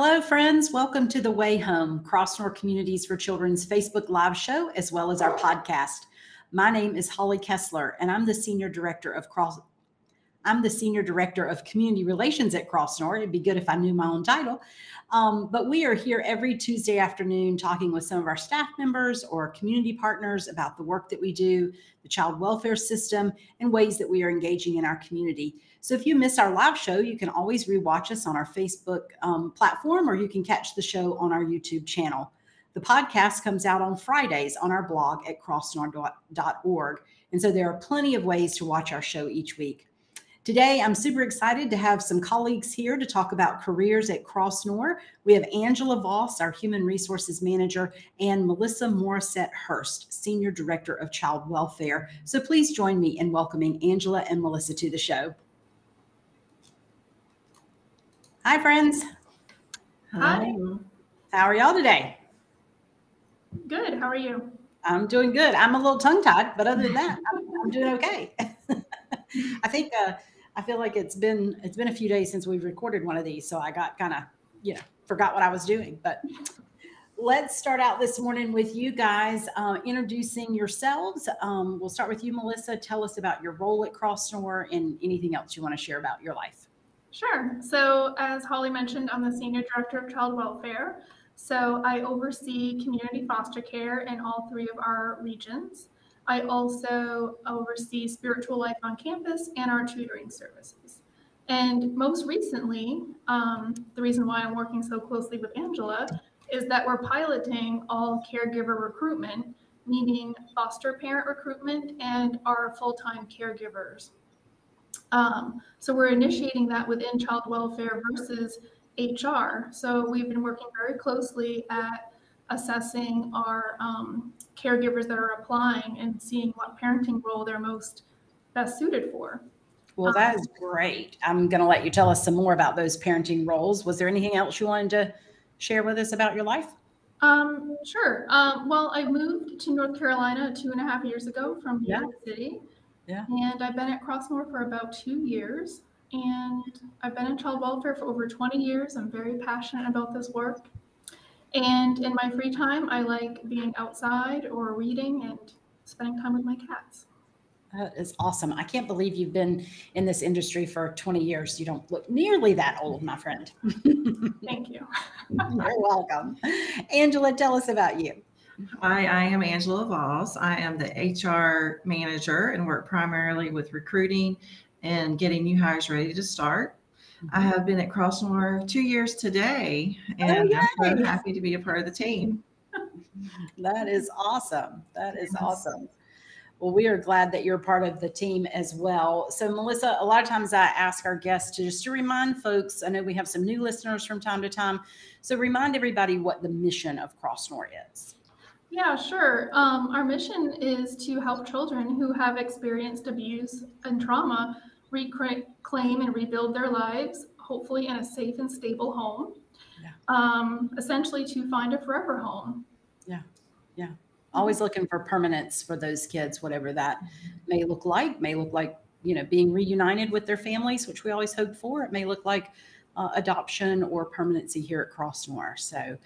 Hello, friends. Welcome to The Way Home, Crossnore Communities for Children's Facebook Live show, as well as our podcast. My name is Holly Kessler, and I'm the Senior Director of Community Relations at Crossnore. It'd be good if I knew my own title. But we are here every Tuesday afternoon talking with some of our staff members or community partners about the work that we do, the child welfare system, and ways that we are engaging in our community. So if you miss our live show, you can always rewatch us on our Facebook platform, or you can catch the show on our YouTube channel. The podcast comes out on Fridays on our blog at crossnore.org. And so there are plenty of ways to watch our show each week. Today, I'm super excited to have some colleagues here to talk about careers at Crossnore. We have Angela Voss, our Human Resources Manager, and Melissa Morrissett-Hurst, Senior Director of Child Welfare. So please join me in welcoming Angela and Melissa to the show. Hi, friends. Hi. How are y'all today? Good. How are you? I'm doing good. I'm a little tongue-tied, but other than that, I'm doing okay. I feel like it's been a few days since we've recorded one of these, so I got kind of, forgot what I was doing. But let's start out this morning with you guys introducing yourselves. We'll start with you, Melissa. Tell us about your role at Crossnore and anything else you want to share about your life. Sure. So as Holly mentioned, I'm the Senior Director of Child Welfare. So I oversee community foster care in all three of our regions. I also oversee spiritual life on campus and our tutoring services. And most recently, the reason why I'm working so closely with Angela is that we're piloting all caregiver recruitment, meaning foster parent recruitment and our full-time caregivers. So we're initiating that within child welfare versus HR. So we've been working very closely at assessing our caregivers that are applying and seeing what parenting role they're most best suited for. Well, that is great. I'm going to let you tell us some more about those parenting roles. Was there anything else you wanted to share with us about your life? Sure. Well, I moved to North Carolina 2.5 years ago from New York City. Yeah. And I've been at Crossnore for about 2 years. And I've been in child welfare for over 20 years. I'm very passionate about this work. And in my free time, I like being outside or reading and spending time with my cats. That is awesome. I can't believe you've been in this industry for 20 years. You don't look nearly that old, my friend. Thank you. You're welcome. Angela, tell us about you. Hi, I am Angela Voss. I am the HR manager and work primarily with recruiting and getting new hires ready to start. I have been at Crossnore 2 years today, and I'm so happy to be a part of the team. That is awesome. That is awesome. Well, we are glad that you're part of the team as well. So, Melissa, a lot of times I ask our guests to remind folks, I know we have some new listeners from time to time, so remind everybody what the mission of Crossnore is. Yeah, sure. Our mission is to help children who have experienced abuse and trauma reclaim and rebuild their lives, hopefully in a safe and stable home, essentially to find a forever home. Yeah. Always looking for permanence for those kids, whatever that may look like, being reunited with their families, which we always hope for. It may look like adoption or permanency here at Crossnore. So,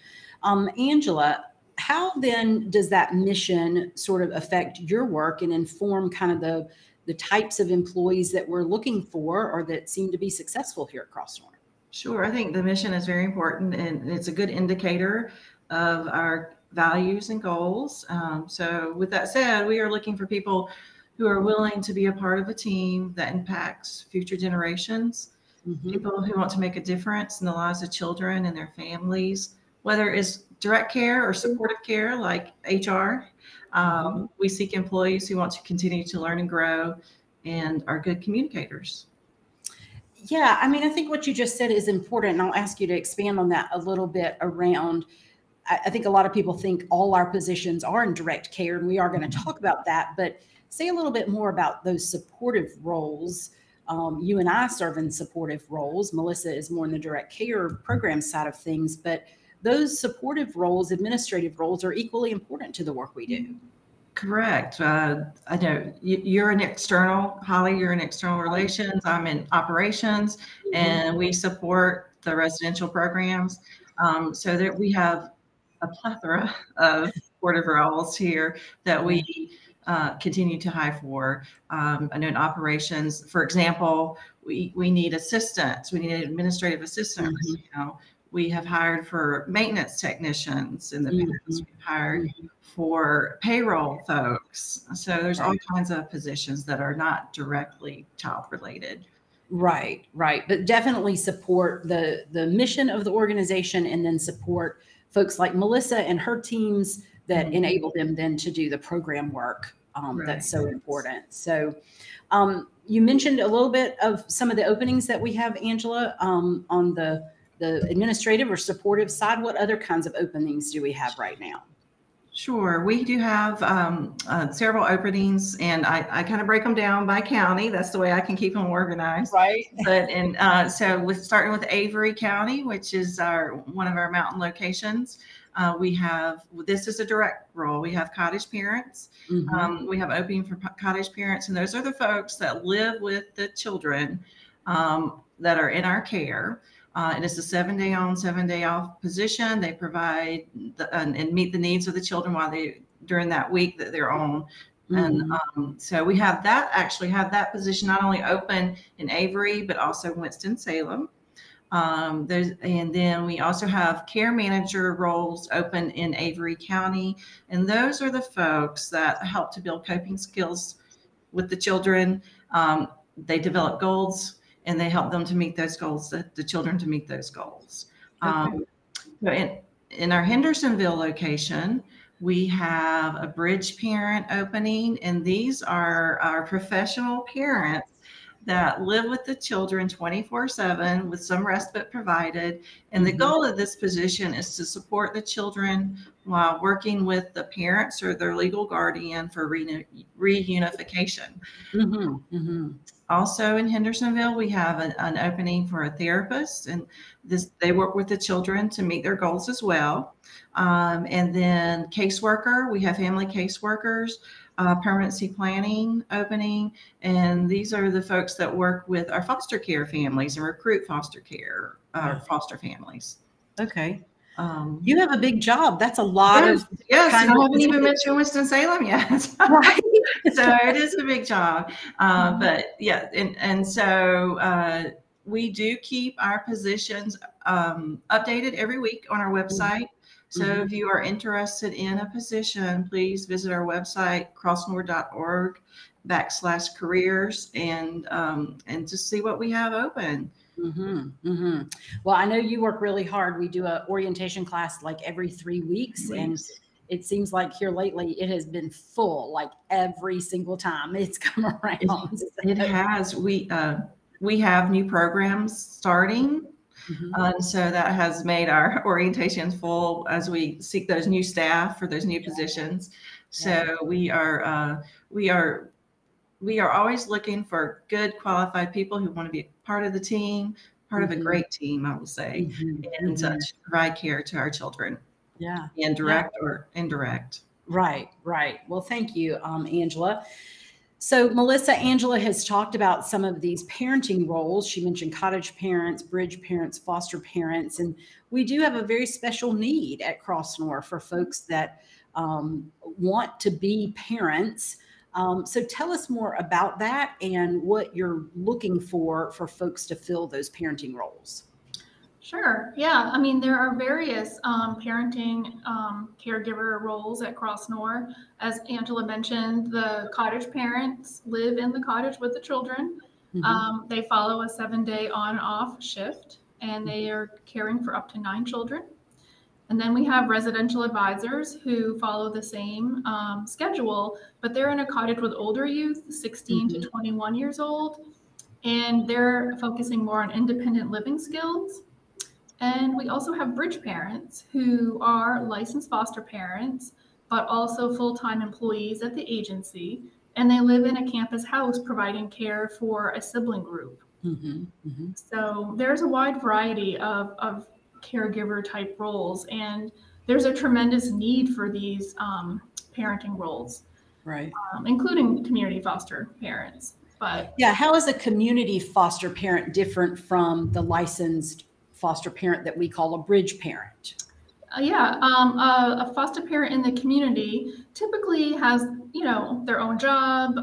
Angela, how then does that mission sort of affect your work and inform kind of the types of employees that we're looking for or that seem to be successful here at Crossnore? Sure. I think the mission is very important, and it's a good indicator of our values and goals. So with that said, we are looking for people who are willing to be a part of a team that impacts future generations, people who want to make a difference in the lives of children and their families, whether it's direct care or supportive care like HR. We seek employees who want to continue to learn and grow and are good communicators. Yeah, I mean, I think what you just said is important, and I'll ask you to expand on that a little bit around, I think a lot of people think all our positions are in direct care, and we are going to talk about that, but say a little bit more about those supportive roles. You and I serve in supportive roles. Melissa is more in the direct care program side of things, but those supportive roles, administrative roles, are equally important to the work we do. Correct. I know you're an external, Holly, you're in external relations. I'm in operations, and we support the residential programs. So that we have a plethora of supportive roles here that we continue to hire for. I know in operations, for example, we need assistants. We need administrative assistants. Mhm. You know, we have hired for maintenance technicians in the past. We've hired for payroll folks. So there's all kinds of positions that are not directly child related. Right, right. But definitely support the mission of the organization, and then support folks like Melissa and her teams that enable them then to do the program work. That's so important. So you mentioned a little bit of some of the openings that we have, Angela, on the administrative or supportive side. What other kinds of openings do we have right now? Sure. We do have several openings, and I kind of break them down by county. That's the way I can keep them organized. Right. But so with starting with Avery County, which is one of our mountain locations, this is a direct role. We have cottage parents. We have opening for cottage parents, and those are the folks that live with the children that are in our care. And it's a 7-day on, 7-day off position. They provide and meet the needs of the children during that week that they're on. And so we have that position not only open in Avery, but also Winston-Salem. And then we also have care manager roles open in Avery County. And those are the folks that help to build coping skills with the children. They develop goals, and they help them to meet those goals, the children to meet those goals. So in our Hendersonville location, we have a bridge parent opening, and these are our professional parents that live with the children 24/7 with some respite provided. And the goal of this position is to support the children while working with the parents or their legal guardian for reunification. Also in Hendersonville, we have an opening for a therapist, and they work with the children to meet their goals as well. And then caseworker, we have family caseworkers, permanency planning opening, and these are the folks that work with our foster care families and recruit foster care, foster families. Okay. You have a big job. That's a lot of. Yes, I haven't even mentioned Winston-Salem yet. Right. So it is a big job. But yeah, and so we do keep our positions updated every week on our website. So if you are interested in a position, please visit our website, crossnore.org/careers, and just see what we have open. Well, I know you work really hard. We do an orientation class like every 3 weeks, and it seems like here lately it has been full, like every single time it's come around. It has. We have new programs starting. So that has made our orientations full as we seek those new staff for those new positions. So we are always looking for good, qualified people who want to be part of the team, part of a great team, I will say, and to provide care to our children. Yeah. And direct or indirect. Right, right. Well, thank you, Angela. So Melissa, Angela has talked about some of these parenting roles. She mentioned cottage parents, bridge parents, foster parents, and we do have a very special need at Crossnore for folks that want to be parents. So tell us more about that and what you're looking for folks to fill those parenting roles. Sure. Yeah. I mean, there are various parenting caregiver roles at Crossnore. As Angela mentioned, the cottage parents live in the cottage with the children. They follow a 7-day on-off shift, and they are caring for up to 9 children. And then we have residential advisors who follow the same schedule, but they're in a cottage with older youth, 16 to 21 years old, and they're focusing more on independent living skills. And we also have bridge parents who are licensed foster parents, but also full-time employees at the agency. And they live in a campus house providing care for a sibling group. So there's a wide variety of caregiver type roles, and there's a tremendous need for these parenting roles, right? Including community foster parents. But yeah, how is a community foster parent different from the licensed foster parent that we call a bridge parent? A foster parent in the community typically has, their own job.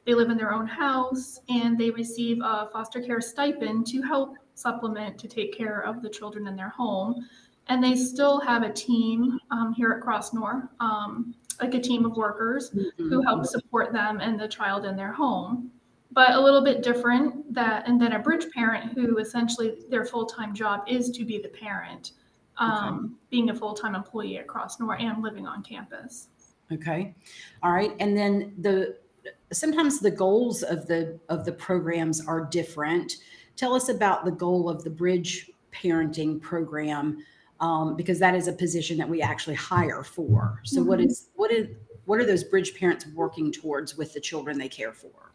They live in their own house, and they receive a foster care stipend to help supplement to take care of the children in their home. And they still have a team here at Crossnore, like a team of workers who help support them and the child in their home. But a little bit different than a bridge parent, who essentially their full-time job is to be the parent, being a full-time employee at Crossnore and living on campus. Okay. All right. And then sometimes the goals of the programs are different. Tell us about the goal of the bridge parenting program, because that is a position that we actually hire for. So what are those bridge parents working towards with the children they care for?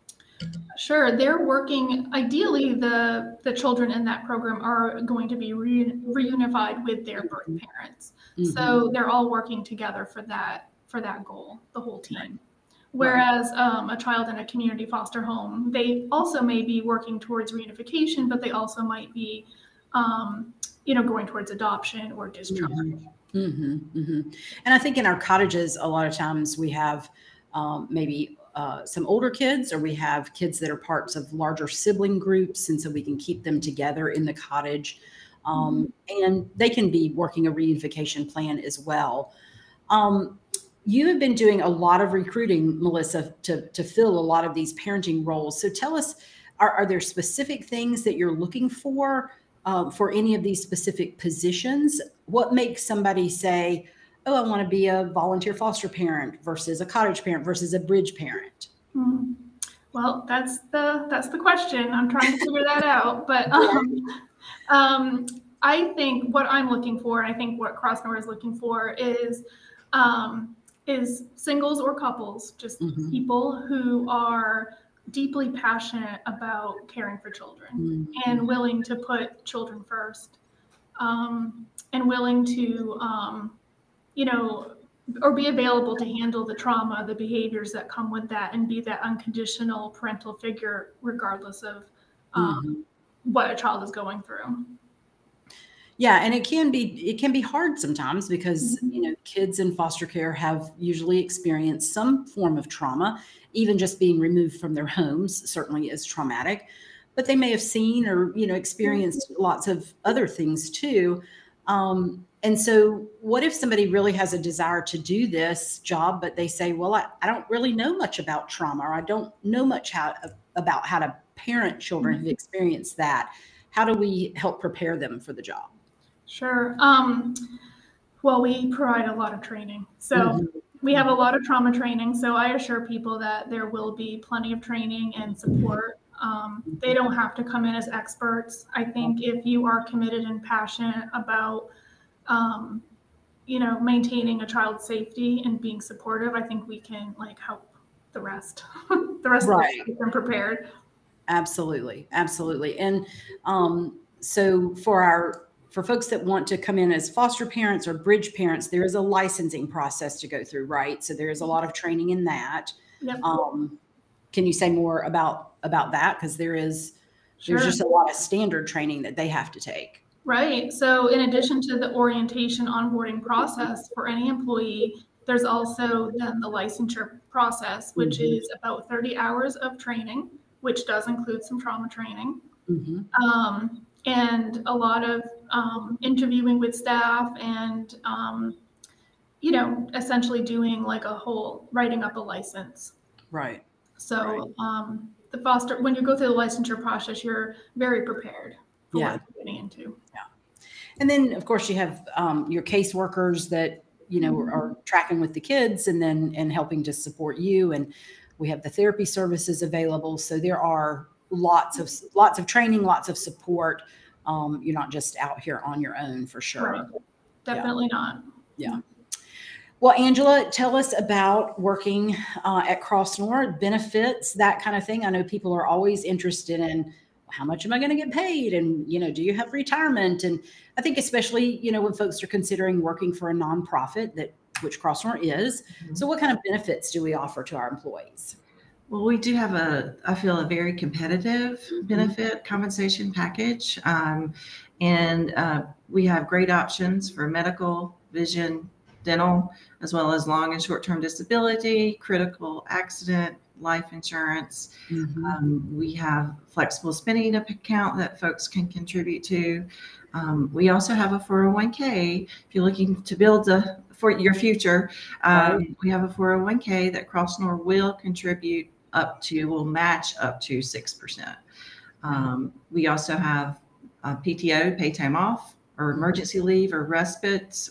Sure. They're working, ideally, the children in that program are going to be reunified with their birth parents. So they're all working together for that goal, the whole team. Whereas a child in a community foster home, they also may be working towards reunification, but they also might be, going towards adoption or discharge. And I think in our cottages, a lot of times we have maybe some older kids, or we have kids that are parts of larger sibling groups, and so we can keep them together in the cottage. And they can be working a reunification plan as well. You have been doing a lot of recruiting, Melissa, to fill a lot of these parenting roles. So tell us, are there specific things that you're looking for any of these specific positions? What makes somebody say, oh, I want to be a volunteer foster parent versus a cottage parent versus a bridge parent? Well, that's the question. I'm trying to figure that out. But I think what I'm looking for, and I think what Crossnore is looking for, is singles or couples, just people who are deeply passionate about caring for children and willing to put children first, and willing to, or be available to handle the trauma, the behaviors that come with that, and be that unconditional parental figure, regardless of what a child is going through. Yeah, and it can be hard sometimes because kids in foster care have usually experienced some form of trauma. Even just being removed from their homes certainly is traumatic, but they may have seen or experienced lots of other things too. And so what if somebody really has a desire to do this job, but they say, well, I don't really know much about trauma, or I don't know much about how to parent children who've experienced that. How do we help prepare them for the job? Sure. Well, we provide a lot of training. So we have a lot of trauma training. So I assure people that there will be plenty of training and support. They don't have to come in as experts. I think if you are committed and passionate about, maintaining a child's safety and being supportive, I think we can help the rest. The rest of us get them prepared. Absolutely. And so for folks that want to come in as foster parents or bridge parents, there is a licensing process to go through, right? So there is a lot of training in that. Yep. Can you say more about that? Because there's just a lot of standard training that they have to take. Right. So in addition to the orientation onboarding process for any employee, there's also then the licensure process, which is about 30 hours of training, which does include some trauma training. And a lot of interviewing with staff and, essentially doing writing up a license. Right. So when you go through the licensure process, you're very prepared for what you're getting into. Yeah. And then, of course, you have your caseworkers that, are tracking with the kids and helping to support you. And we have the therapy services available. So there are lots of training, lots of support. You're not just out here on your own, for sure. Right. Definitely not. Yeah. Well, Angela, tell us about working at Crossnore, benefits, that kind of thing. I know people are always interested in how much am I going to get paid? And, do you have retirement? And I think especially, when folks are considering working for a nonprofit, which Crossnore is. So what kind of benefits do we offer to our employees? Well, we do have I feel a very competitive benefit compensation package. And we have great options for medical, vision, dental, as well as long and short-term disability, critical accident, life insurance. We have flexible spending account that folks can contribute to. We also have a 401k. If you're looking to build for your future, we have a 401k that Crossnore will contribute will match up to 6%. We also have PTO, pay time off, or emergency leave or respite,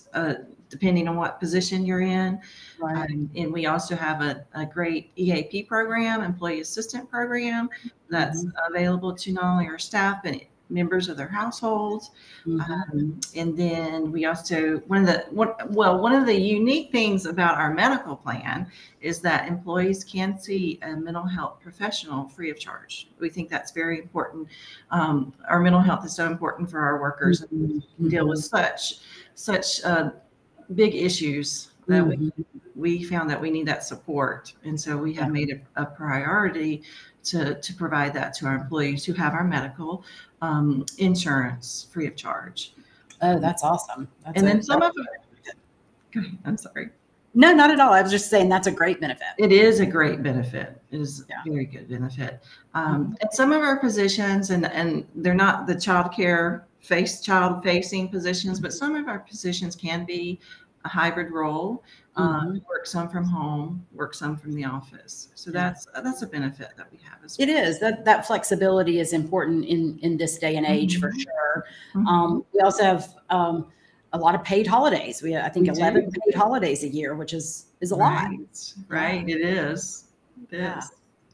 depending on what position you're in. And we also have a great EAP program, employee assistant program, that's available to not only our staff, but members of their households. And then we also, one of the unique things about our medical plan is that employees can see a mental health professional free of charge. We think that's very important. Our mental health is so important for our workers, and we deal with such big issues that we found that we need that support. And so we have made it a priority to provide that to our employees who have our medical insurance free of charge. Oh, that's awesome. And then some of it, go ahead, I'm sorry. No, not at all. I was just saying that's a great benefit. It is a great benefit. It is a very good benefit. And some of our positions, and they're not the child facing positions, but some of our positions can be a hybrid role. Work some from home, work some from the office. So that's a benefit that we have as well. It is. That flexibility is important in this day and age for sure. We also have a lot of paid holidays. I think 11 paid holidays a year, which is a lot. Right. It is. It is.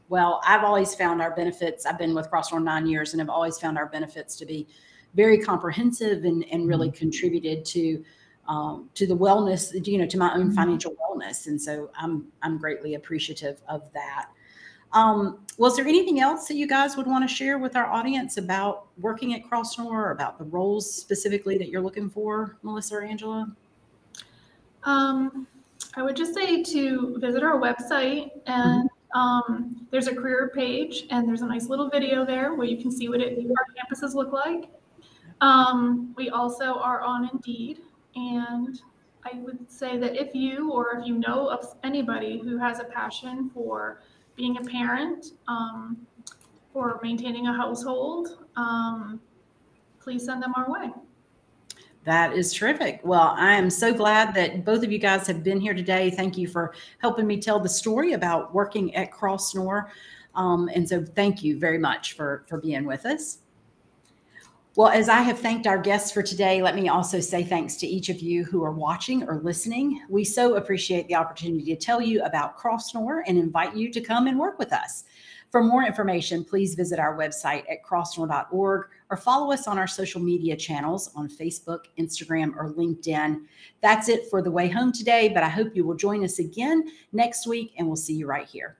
Well, I've always found our benefits. I've been with Crossnore 9 years, and I've always found our benefits to be very comprehensive and really contributed to the wellness, to my own financial wellness. And so I'm greatly appreciative of that. Was there anything else that you guys would want to share with our audience about working at Crossnore, or about the roles specifically that you're looking for, Melissa or Angela? I would just say to visit our website, and there's a career page, and there's a nice little video there where you can see what our campuses look like. We also are on Indeed. And I would say that if you know of anybody who has a passion for being a parent or maintaining a household, please send them our way. That is terrific. Well, I am so glad that both of you guys have been here today. Thank you for helping me tell the story about working at Crossnore. And so thank you very much for being with us. Well, as I have thanked our guests for today, let me also say thanks to each of you who are watching or listening. We so appreciate the opportunity to tell you about Crossnore and invite you to come and work with us. For more information, please visit our website at crossnore.org or follow us on our social media channels on Facebook, Instagram, or LinkedIn. That's it for The Way Home today, but I hope you will join us again next week, and we'll see you right here.